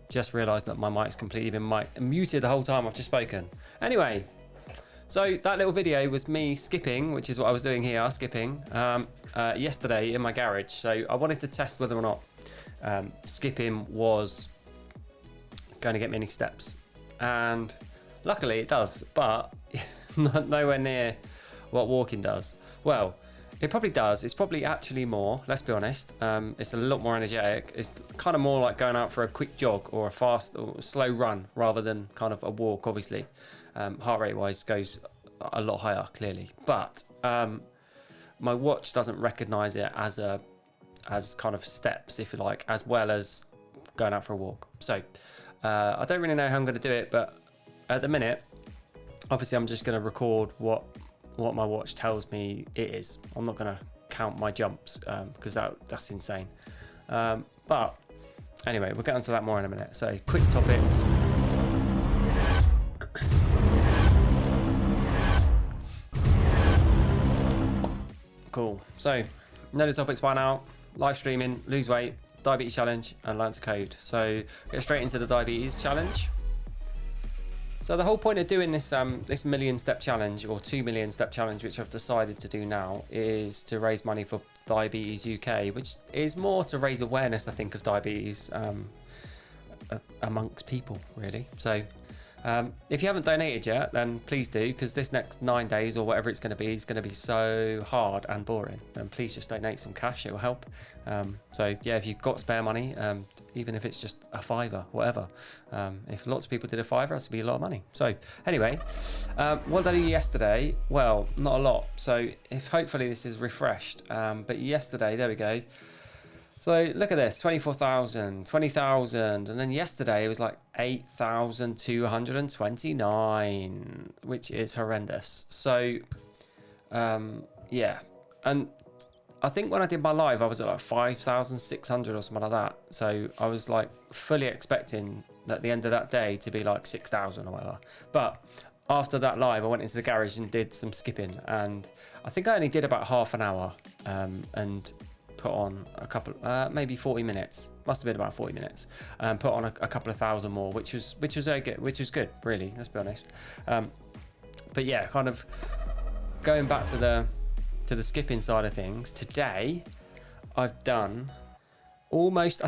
just realised that my mic's completely been muted the whole time I've just spoken. Anyway, so that little video was me skipping, which is what I was doing here, skipping, yesterday in my garage. So I wanted to test whether or not skipping was going to get me any steps. And luckily it does, but nowhere near what walking does. Well, it probably does. It's probably actually more, let's be honest. It's a lot more energetic. It's kind of more like going out for a quick jog or a fast or slow run rather than kind of a walk, obviously. Heart rate wise goes a lot higher, clearly. But my watch doesn't recognize it as kind of steps, if you like, as well as going out for a walk. So I don't really know how I'm going to do it, but at the minute, obviously I'm just going to record what my watch tells me it is. I'm not going to count my jumps because that's insane. But anyway, we'll get onto that more in a minute. So quick topics. Cool. So know the topics by now. Live streaming, lose weight, diabetes challenge, and learn to code. So get straight into the diabetes challenge. So the whole point of doing this this million step challenge, or 2 million step challenge, which I've decided to do now, is to raise money for Diabetes UK, which is more to raise awareness, I think, of diabetes amongst people, really. So if you haven't donated yet, then please do, because this next 9 days or whatever it's going to be is going to be so hard and boring. Then please just donate some cash, it will help. So yeah, if you've got spare money, even if it's just a fiver, whatever. If lots of people did a fiver, that's would be a lot of money. So anyway, what did I do yesterday? Well, not a lot. So if hopefully this is refreshed, but yesterday, there we go. So look at this, 24,000, 20,000, and then yesterday it was like 8,229, which is horrendous. So yeah, and I think when I did my live, I was at like 5,600 or something like that. So I was like fully expecting at the end of that day to be like 6,000 or whatever. But after that live, I went into the garage and did some skipping, and I think I only did about half an hour and put on a couple, maybe 40 minutes. Must have been about 40 minutes. Put on a couple of thousand more, which was very good, which was good, really. Let's be honest. But yeah, kind of going back to the skipping side of things. Today, I've done almost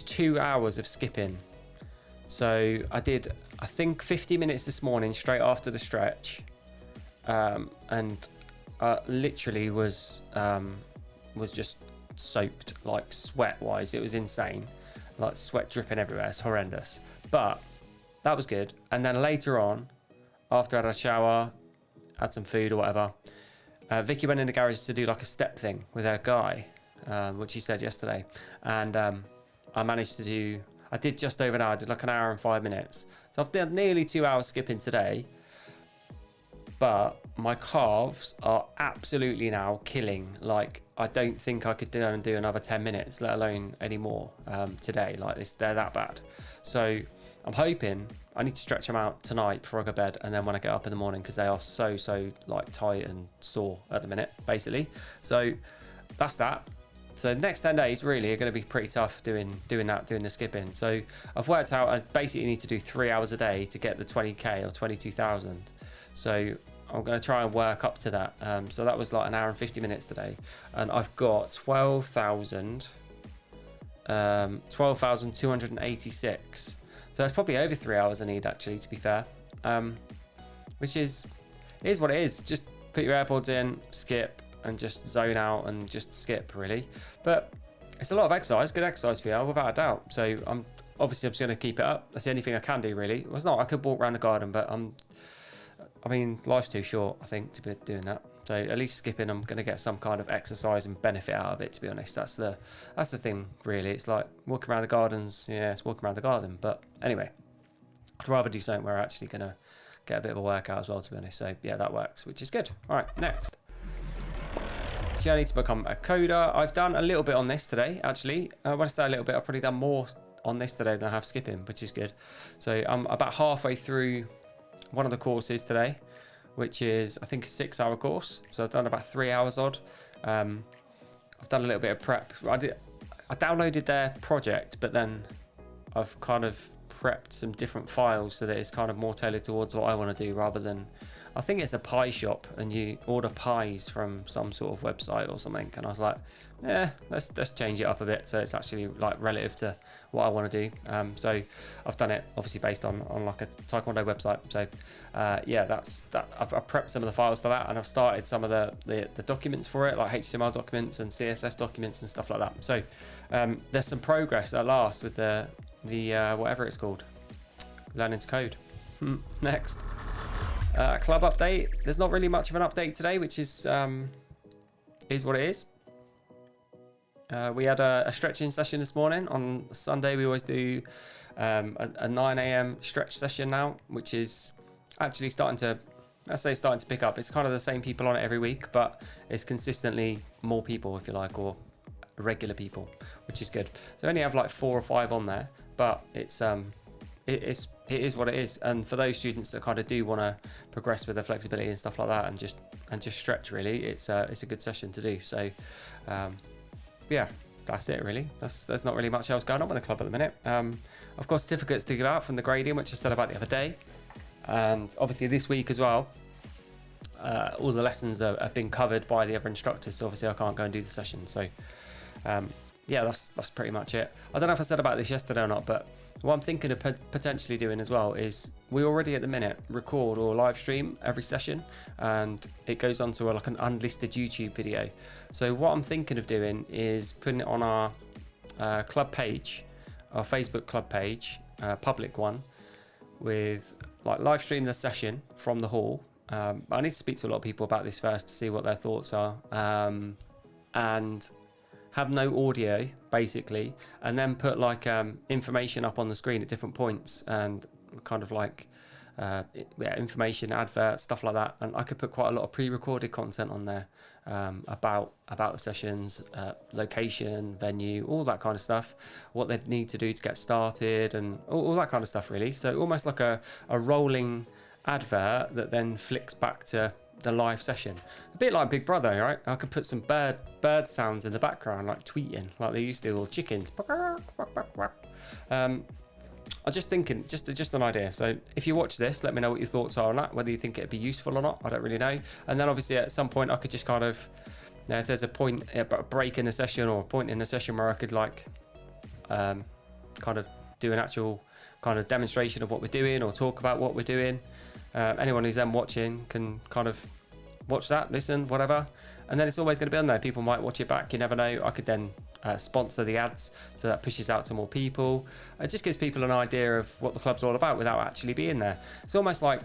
2 hours of skipping. So I did, I think, 50 minutes this morning straight after the stretch, and literally was just soaked, like sweat wise. It was insane, like sweat dripping everywhere. It's horrendous, but that was good. And then later on, after I had a shower, had some food or whatever, Vicky went in the garage to do like a step thing with her guy, which he said yesterday, and I managed to do, I did just over an hour. I did like an hour and 5 minutes. So I've done nearly 2 hours skipping today, but my calves are absolutely now killing. Like, I don't think I could do another 10 minutes, let alone any more today. Like this, they're that bad. So I'm hoping, I need to stretch them out tonight before I go to bed, and then when I get up in the morning, because they are so like tight and sore at the minute, basically. So that's that. So the next 10 days really are going to be pretty tough doing the skipping. So I've worked out I basically need to do 3 hours a day to get the 20k or 22,000. So I'm going to try and work up to that. So that was like an hour and 50 minutes today, and I've got 12,286. So that's probably over 3 hours I need, actually, to be fair. Which is what it is. Just put your AirPods in, skip, and just zone out and just skip, really. But it's a lot of exercise, good exercise for you, without a doubt. So I'm just going to keep it up. That's the only thing I can do, really. Well, it's not, I could walk around the garden, but I mean, life's too short, I think, to be doing that. So at least skipping, I'm going to get some kind of exercise and benefit out of it, to be honest. That's the thing, really. It's like walking around the gardens. Yeah, it's walking around the garden. But anyway, I'd rather do something where I'm actually going to get a bit of a workout as well, to be honest. So yeah, that works, which is good. All right, next. Journey to become a coder. I've done a little bit on this today, actually. When I say a little bit, I've probably done more on this today than I have skipping, which is good. So I'm about halfway through one of the courses today, which is, I think, a 6-hour course. So I've done about 3 hours odd. I've done a little bit of prep. I downloaded their project, but then I've kind of prepped some different files so that it's kind of more tailored towards what I want to do, rather than, I think it's a pie shop and you order pies from some sort of website or something, and I was like, let's change it up a bit so it's actually like relative to what I want to do. So I've done it obviously based on like a Taekwondo website. So yeah, that's that. I've prepped some of the files for that, and I've started some of the documents for it, like HTML documents and CSS documents and stuff like that. So there's some progress at last with the whatever it's called, learning to code. Next. Club update. There's not really much of an update today, which is what it is. We had a stretching session this morning. On Sunday, we always do a 9 a.m. stretch session now, which is actually starting to pick up. It's kind of the same people on it every week, but it's consistently more people, if you like, or regular people, which is good. So I only have like 4 or 5 on there, but it is what it is. And for those students that kind of do want to progress with their flexibility and stuff like that, and just stretch, really, it's a good session to do. So yeah, that's it really. There's not really much else going on with the club at the minute. I've got certificates to give out from the grading, which I said about the other day, and obviously this week as well. All the lessons have been covered by the other instructors, so obviously I can't go and do the session. So yeah, that's pretty much it. I don't know if I said about this yesterday or not, but what I'm thinking of potentially doing as well is we already at the minute record or live stream every session, and it goes onto like an unlisted YouTube video. So what I'm thinking of doing is putting it on our club page, our Facebook club page, public one, with like live stream the session from the hall. I need to speak to a lot of people about this first to see what their thoughts are, and have no audio basically, and then put like information up on the screen at different points, and kind of like information, adverts, stuff like that. And I could put quite a lot of pre-recorded content on there about the sessions, location, venue, all that kind of stuff, what they'd need to do to get started, and all that kind of stuff really. So almost like a rolling advert that then flicks back to the live session, a bit like Big Brother, right? I could put some bird sounds in the background, like tweeting, like they used to, or chickens. I'm just thinking, just an idea. So if you watch this, let me know what your thoughts are on that, whether you think it'd be useful or not. I don't really know. And then obviously at some point I could just kind of, if there's a point, a break in the session, or a point in the session where I could like kind of do an actual kind of demonstration of what we're doing, or talk about what we're doing. Anyone who's then watching can kind of watch that, listen, whatever, and then it's always going to be on there. People might watch it back, you never know. I could then sponsor the ads, so that pushes out to more people. It just gives people an idea of what the club's all about without actually being there. It's almost like,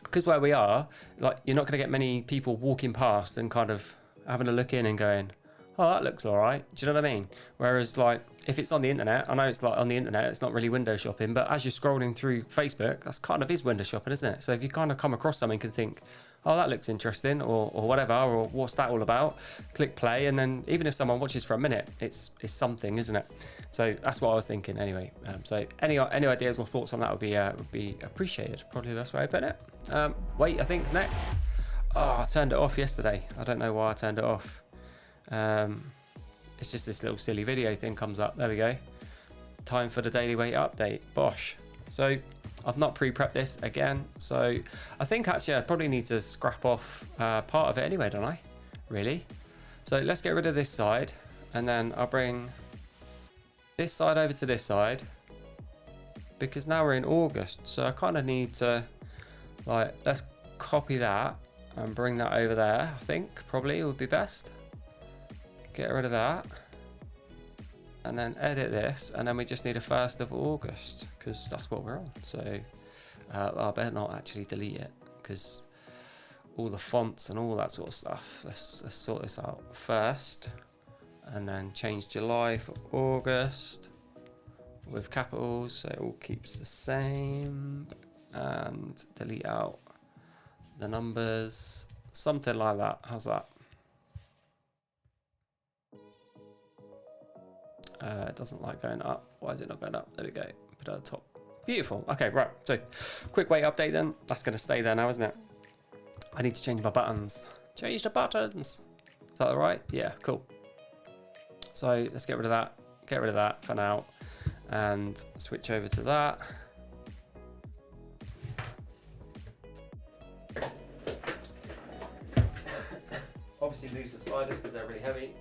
because where we are, like, you're not going to get many people walking past and kind of having a look in and going, oh, that looks all right. Do you know what I mean? Whereas like if it's on the internet, I know it's like on the internet, it's not really window shopping, but as you're scrolling through Facebook, that's kind of is window shopping, isn't it? So if you kind of come across something and think, oh, that looks interesting, or whatever, or what's that all about? Click play, and then even if someone watches for a minute, it's something, isn't it? So that's what I was thinking anyway. So any ideas or thoughts on that would be appreciated. Probably the best way of putting it. Wait, I think it's next. Oh, I turned it off yesterday. I don't know why I turned it off. It's just this little silly video thing comes up. There we go. Time for the daily weight update. Bosh. So I've not pre-prepped this again. So I think actually I probably need to scrap off part of it anyway, don't I? Really? So let's get rid of this side, and then I'll bring this side over to this side, because now we're in August. So I kind of need to, like, let's copy that and bring that over there. I think probably would be best. Get rid of that, and then edit this, and then we just need a 1st of August, because that's what we're on. So I better not actually delete it, because all the fonts and all that sort of stuff. Let's sort this out first, and then change July for August with capitals, so it all keeps the same, and delete out the numbers, something like that. How's that? It doesn't like going up. Why is it not going up? There we go. Put it at the top. Beautiful. Okay, right. So quick weight update then. That's going to stay there now, isn't it? I need to change my buttons. Change the buttons. Is that all right? Yeah, cool. So let's get rid of that. Get rid of that for now. and switch over to that. Obviously lose the sliders because they're really heavy.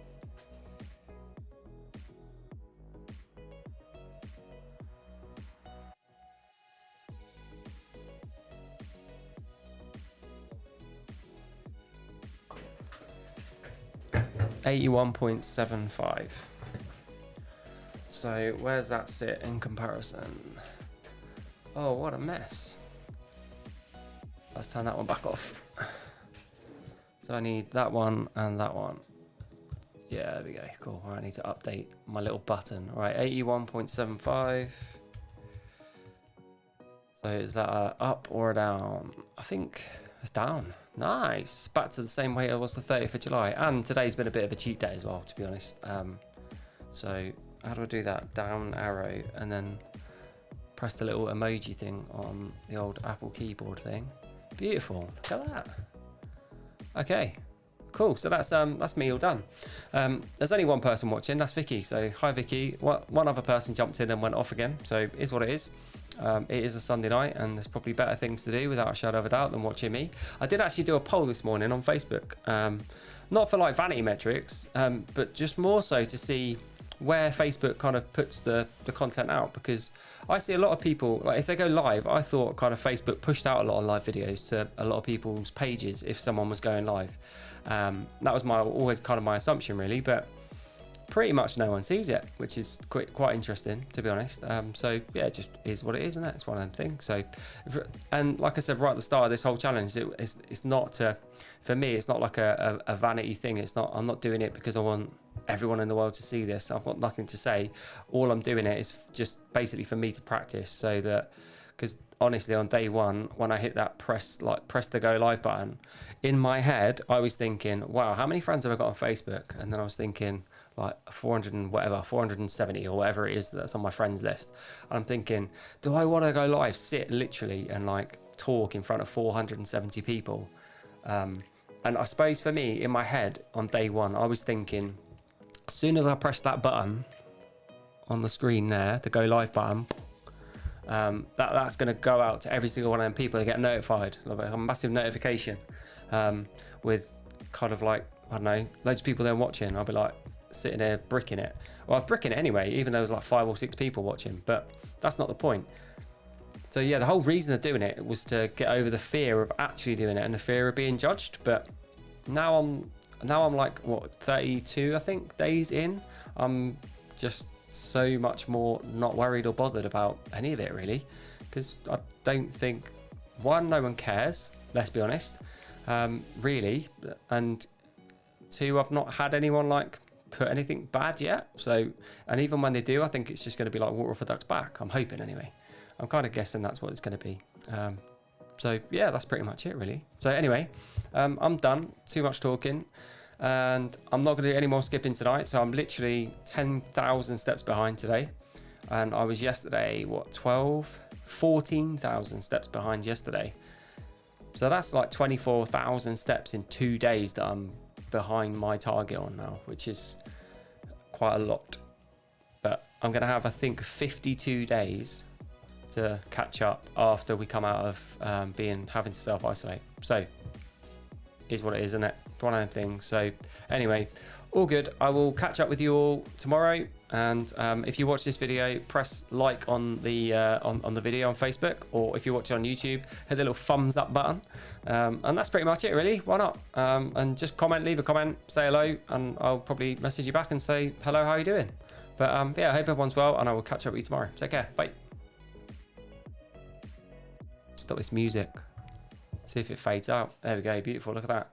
$81.75. So where's that sit in comparison? Oh, what a mess. Let's turn that one back off. So I need that one and that one. Yeah, there we go. Cool. I need to update my little button. All right, 81.75. So is that a up or a down? I think it's down. Nice. Back to the same way it was the 30th of July. And today's been a bit of a cheat day as well, to be honest. So how do I do that? Down arrow and then press the little emoji thing on the old Apple keyboard thing. Beautiful. Look at that. Okay. Cool. So that's me all done. There's only one person watching. That's Vicky. So hi, Vicky. One other person jumped in and went off again. So it is what it is. It is a Sunday night and there's probably better things to do without a shadow of a doubt than watching me. I did actually do a poll this morning on Facebook. Not for like vanity metrics, but just more so to see where Facebook kind of puts the content out, because I see a lot of people, like if they go live, I thought kind of Facebook pushed out a lot of live videos to a lot of people's pages if someone was going live. That was always kind of my assumption really, but pretty much no one sees it, which is quite interesting, to be honest. So yeah, it just is what it is, isn't it? It's one of them things. So, and like I said right at the start of this whole challenge, it's not for me, it's not like a vanity thing. I'm not doing it because I want everyone in the world to see this. I've got nothing to say. All I'm doing it is just basically for me to practice, so that, because honestly on day one when I hit that press the go live button, in my head I was thinking, wow, how many friends have I got on Facebook? And then I was thinking like 470 or whatever it is that's on my friends list. And I'm thinking, do I want to go live, sit literally and like talk in front of 470 people? And I suppose for me in my head on day one, I was thinking, as soon as I press that button on the screen there, the go live button, that's going to go out to every single one of them people. They get notified, like a massive notification, with kind of like, I don't know, loads of people then watching. I'll be like sitting there bricking it. Well, I'm bricking it anyway, even though there's like 5 or 6 people watching, but that's not the point. So yeah, the whole reason of doing it was to get over the fear of actually doing it and the fear of being judged. But now I'm like, what, 32, I think, days in. I'm just so much more not worried or bothered about any of it really, because I don't think, one, no one cares, let's be honest, really, and 2, I've not had anyone like put anything bad yet. So, and even when they do, I think it's just going to be like water off a duck's back. I'm hoping anyway. I'm kind of guessing that's what it's going to be. So yeah, that's pretty much it really. So anyway, I'm done. Too much talking. And I'm not going to do any more skipping tonight. So I'm literally 10,000 steps behind today. And I was yesterday, what, 14,000 steps behind yesterday. So that's like 24,000 steps in 2 days that I'm behind my target on now, which is quite a lot. But I'm going to have, I think, 52 days to catch up after we come out of having to self-isolate. So is what it is, isn't it? One of the things. So anyway, all good. I will catch up with you all tomorrow. And if you watch this video, press like on the video on Facebook, or if you watch it on YouTube, hit the little thumbs up button. And that's pretty much it really. Why not? And just leave a comment, say hello, and I'll probably message you back and say hello, how are you doing? But yeah, I hope everyone's well, and I will catch up with you tomorrow. Take care. Bye. Stop this music. See if it fades out. There we go. Beautiful. Look at that.